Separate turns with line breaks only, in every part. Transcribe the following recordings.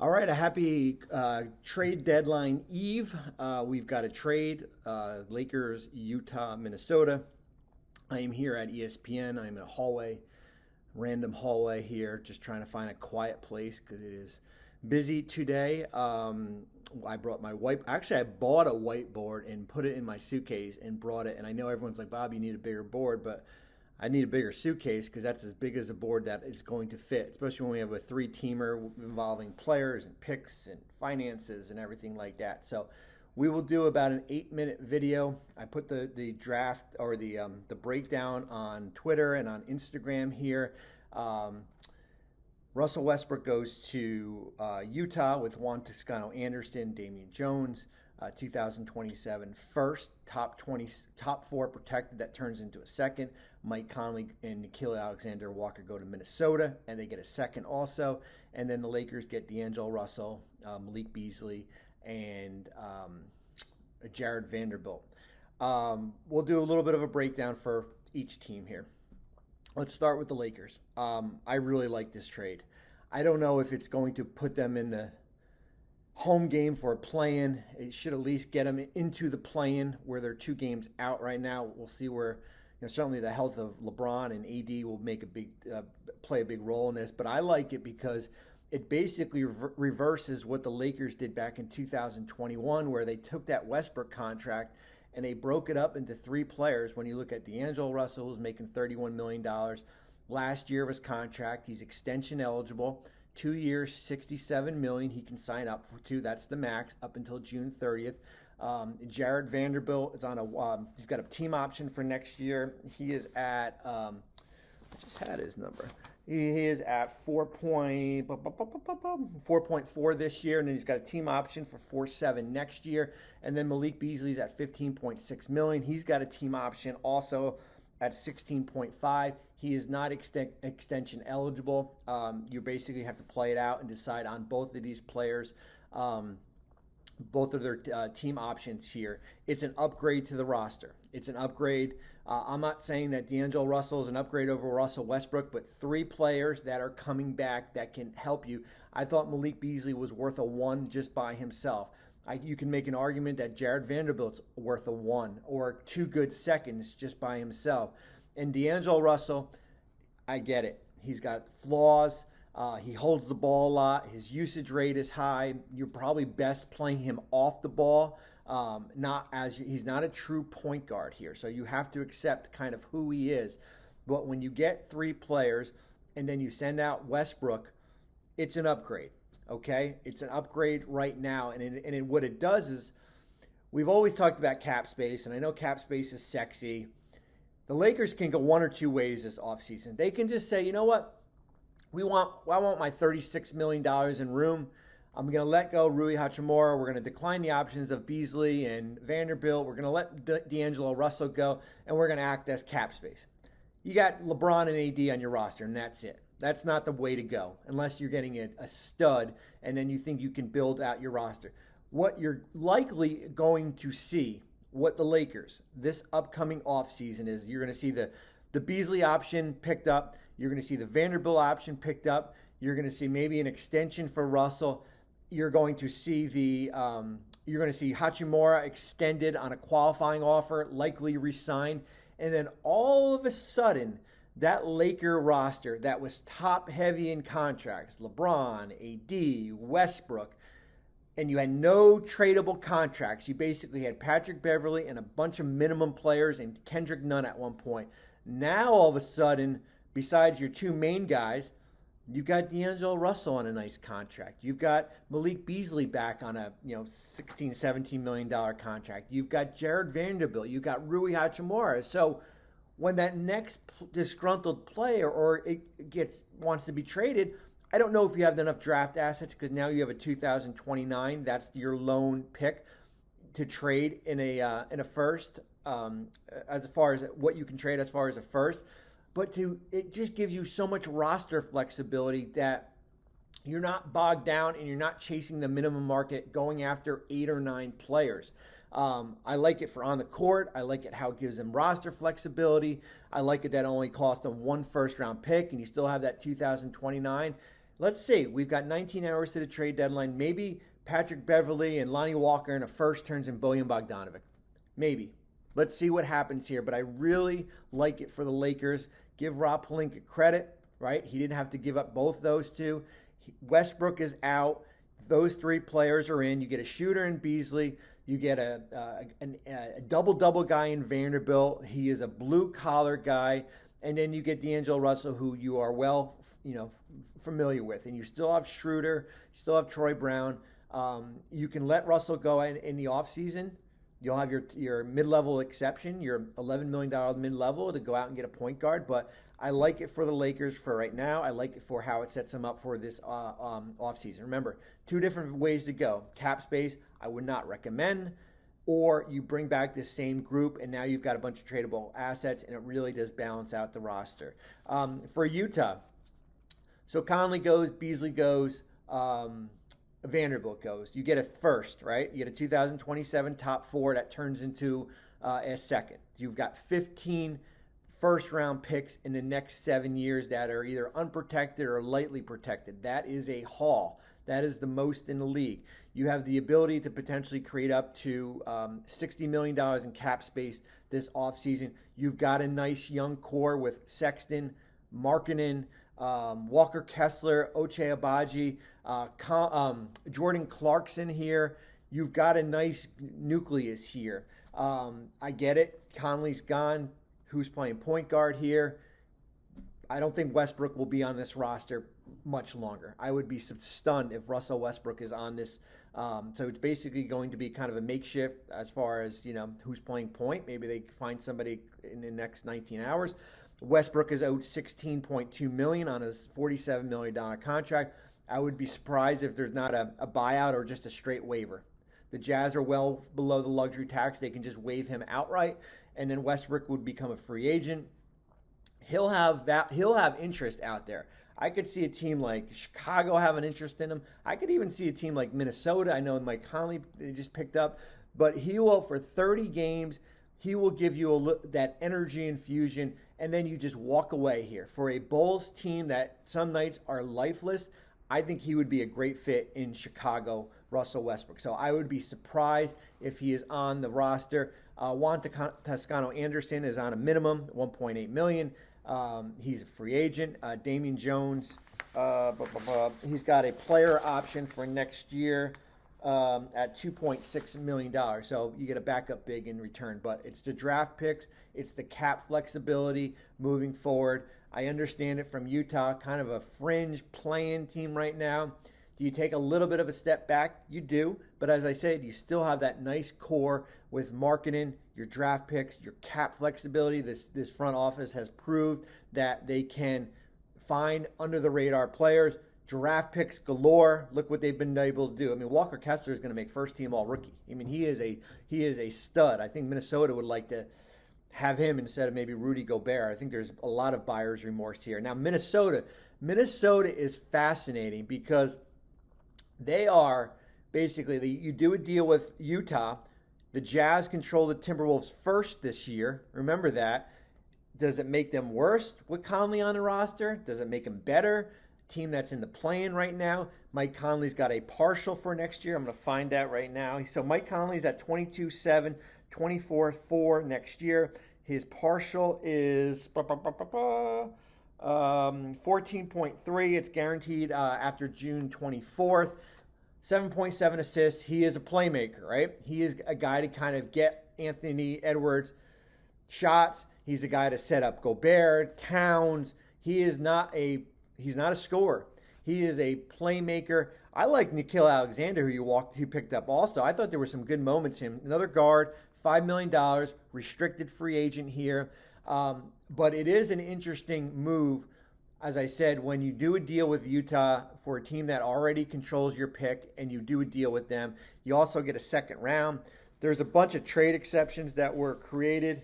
All right, a happy trade deadline eve. We've got a trade, Lakers, Utah, Minnesota. I am here at ESPN. I'm in a hallway, random hallway here, just trying to find a quiet place because it is busy today. I brought my Actually, I bought a whiteboard and put it in my suitcase and brought it. And I know everyone's like, Bob, you need a bigger board, but I need a bigger suitcase because that's as big as a board that is going to fit, especially when we have a three-teamer involving players and picks and finances and everything like that. So we will do about an 8-minute video. I put the draft or the breakdown on Twitter and on Instagram here. Russell Westbrook goes to Utah with Juan Toscano Anderson, Damian Jones. 2027 first, top 4 protected. That turns into a second. Mike Conley and Nickeil Alexander-Walker go to Minnesota, and they get a second also. And then the Lakers get D'Angelo Russell, Malik Beasley, and Jared Vanderbilt. We'll do a little bit of a breakdown for each team here. Let's start with the Lakers. I really like this trade. I don't know if it's going to put them in the home game for a play-in. It should at least get them into the play-in where they're 2 games out right now. We'll see where, certainly the health of LeBron and AD will make play a big role in this. But I like it because it basically reverses what the Lakers did back in 2021, where they took that Westbrook contract and they broke it up into 3 players. When you look at D'Angelo Russell, who's making $31 million last year of his contract, he's extension eligible. 2 years, $67 million. He can sign up to. That's the max up until June 30th. Jared Vanderbilt is on he's got a team option for next year. He is at, I just had his number. He is at 4.4 this year, and then he's got a team option for 4.7 next year. And then Malik Beasley's at $15.6 million. He's got a team option also at 16.5. He is not extension eligible. You basically have to play it out and decide on both of these players, both of their team options here. It's an upgrade to the roster. It's an upgrade. I'm not saying that D'Angelo Russell is an upgrade over Russell Westbrook, but 3 players that are coming back that can help you. I thought Malik Beasley was worth a 1 just by himself. You can make an argument that Jared Vanderbilt's worth a 1 or 2 good seconds just by himself. And D'Angelo Russell, I get it. He's got flaws. He holds the ball a lot. His usage rate is high. You're probably best playing him off the ball. He's not a true point guard here. So you have to accept kind of who he is. But when you get 3 players and then you send out Westbrook, it's an upgrade. Okay? It's an upgrade right now. And what it does is, we've always talked about cap space, and I know cap space is sexy. The Lakers can go 1 or 2 ways this offseason. They can just say, you know what? I want my $36 million in room. I'm going to let go Rui Hachimura. We're going to decline the options of Beasley and Vanderbilt. We're going to let D'Angelo Russell go, and we're going to act as cap space. You got LeBron and AD on your roster, and that's it. That's not the way to go, unless you're getting a stud, and then you think you can build out your roster. What you're likely going to see, what the Lakers this upcoming offseason is, you're going to see the Beasley option picked up. You're going to see the Vanderbilt option picked up. You're going to see maybe an extension for Russell. You're going to see Hachimura extended on a qualifying offer, likely re-signed. And then all of a sudden, that Laker roster that was top heavy in contracts, LeBron, AD, Westbrook, and you had no tradable contracts. You basically had Patrick Beverley and a bunch of minimum players and Kendrick Nunn at one point. Now, all of a sudden, besides your 2 main guys, you've got D'Angelo Russell on a nice contract. You've got Malik Beasley back on a $16, $17 million contract. You've got Jared Vanderbilt. You've got Rui Hachimura. So when that next disgruntled player wants to be traded, I don't know if you have enough draft assets because now you have a 2029. That's your lone pick to trade in a first, as far as what you can trade as far as a first. But it just gives you so much roster flexibility that you're not bogged down and you're not chasing the minimum market going after 8 or 9 players. I like it for on the court. I like it how it gives them roster flexibility. I like it that it only cost them 1 first-round pick, and you still have that 2029. let's see. We've got 19 hours to the trade deadline. Maybe Patrick Beverley and Lonnie Walker in a first turns in Bojan Bogdanovic. Maybe. Let's see what happens here. But I really like it for the Lakers. Give Rob Pelinka credit, right? He didn't have to give up both those two. Westbrook is out. Those three players are in. You get a shooter in Beasley. You get a double-double guy in Vanderbilt. He is a blue-collar guy. And then you get D'Angelo Russell, who you are well, familiar with. And you still have Schroeder. You still have Troy Brown. You can let Russell go in the offseason. You'll have your mid-level exception, your $11 million mid-level to go out and get a point guard. But I like it for the Lakers for right now. I like it for how it sets them up for this offseason. Remember, two different ways to go. Cap space, I would not recommend. Or you bring back this same group, and now you've got a bunch of tradable assets, and it really does balance out the roster. For Utah, so Conley goes, Beasley goes, Vanderbilt goes. You get a first, right? You get a 2027 top four that turns into a second. You've got 15 first-round picks in the next 7 years that are either unprotected or lightly protected. That is a haul. That is the most in the league. You have the ability to potentially create up to $60 million in cap space this offseason. You've got a nice young core with Sexton, Markkanen, Walker Kessler, Ochai Agbaji, Jordan Clarkson here. You've got a nice nucleus here. I get it. Conley's gone. Who's playing point guard here? I don't think Westbrook will be on this roster much longer. I would be stunned if Russell Westbrook is on this. So it's basically going to be kind of a makeshift as far as, who's playing point. Maybe they find somebody in the next 19 hours. Westbrook is owed $16.2 million on his $47 million contract. I would be surprised if there's not a buyout or just a straight waiver. The Jazz are well below the luxury tax. They can just waive him outright, and then Westbrook would become a free agent. He'll have interest out there. I could see a team like Chicago have an interest in him. I could even see a team like Minnesota. I know Mike Conley they just picked up, but he will, for 30 games, he will give you that energy infusion, and then you just walk away here. For a Bulls team that some nights are lifeless, I think he would be a great fit in Chicago, Russell Westbrook. So I would be surprised if he is on the roster. Juan Toscano-Anderson is on a minimum, $1.8 million. He's a free agent. Damian Jones, he's got a player option for next year at $2.6 million. So you get a backup big in return. But it's the draft picks. It's the cap flexibility moving forward. I understand it from Utah, kind of a fringe play-in team right now. Do you take a little bit of a step back? You do. But as I said, you still have that nice core with Markkanen, your draft picks, your cap flexibility. This front office has proved that they can find under-the-radar players. Draft picks galore. Look what they've been able to do. I mean, Walker Kessler is going to make first-team All-Rookie. I mean, he is a stud. I think Minnesota would like to have him instead of maybe Rudy Gobert. I think there's a lot of buyer's remorse here. Now, Minnesota is fascinating because they are basically, you do a deal with Utah. The Jazz control the Timberwolves first this year. Remember that. Does it make them worse with Conley on the roster? Does it make them better? Team that's in the play-in right now. Mike Conley's got a partial for next year. I'm going to find that right now. So Mike Conley's at 22.7, 24.4 next year. His partial is 14.3. It's guaranteed after June 24th. 7.7 assists. He is a playmaker, right? He is a guy to kind of get Anthony Edwards shots. He's a guy to set up Gobert, Towns. He's not a scorer. He is a playmaker. I like Nickeil Alexander, who picked up also. I thought there were some good moments in him. Another guard, $5 million, restricted free agent here. But it is an interesting move, as I said, when you do a deal with Utah for a team that already controls your pick and you do a deal with them, you also get a second round. There's a bunch of trade exceptions that were created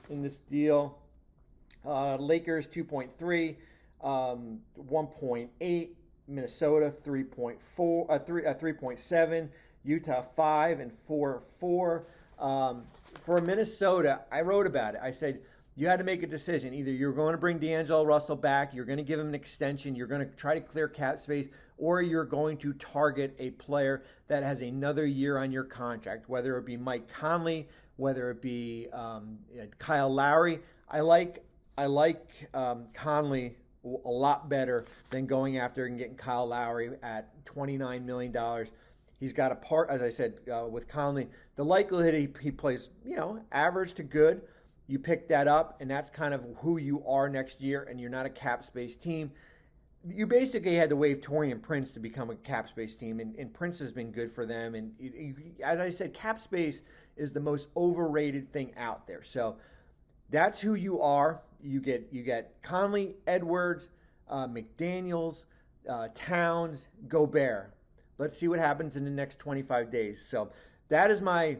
in this deal. Lakers 2.3, 1.8, Minnesota 3.7, Utah 5 and 4.4. For Minnesota, I wrote about it. I said you had to make a decision. Either you're going to bring D'Angelo Russell back, you're going to give him an extension, you're going to try to clear cap space, or you're going to target a player that has another year on your contract, whether it be Mike Conley, whether it be Kyle Lowry. I like Conley a lot better than going after and getting Kyle Lowry at $29 million. He's got a part, as I said, with Conley. The likelihood he plays, average to good. You pick that up, and that's kind of who you are next year, and you're not a cap space team. You basically had to waive Taurean Prince to become a cap space team, and Prince has been good for them. And as I said, cap space is the most overrated thing out there. So that's who you are. You get Conley, Edwards, McDaniels, Towns, Gobert. Let's see what happens in the next 25 days. So that is my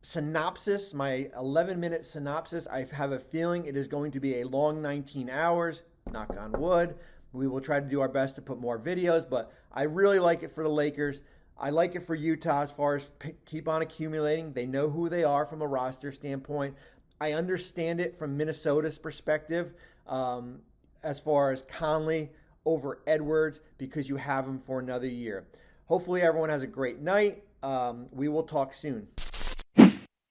synopsis, my 11-minute synopsis. I have a feeling it is going to be a long 19 hours, knock on wood. We will try to do our best to put more videos, but I really like it for the Lakers. I like it for Utah as far as keep on accumulating. They know who they are from a roster standpoint. I understand it from Minnesota's perspective as far as Conley over Edwards, because you have him for another year. Hopefully everyone has a great night. We will talk soon.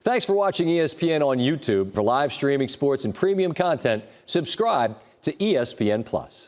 Thanks for watching ESPN on YouTube. For live streaming sports and premium content, subscribe to ESPN+.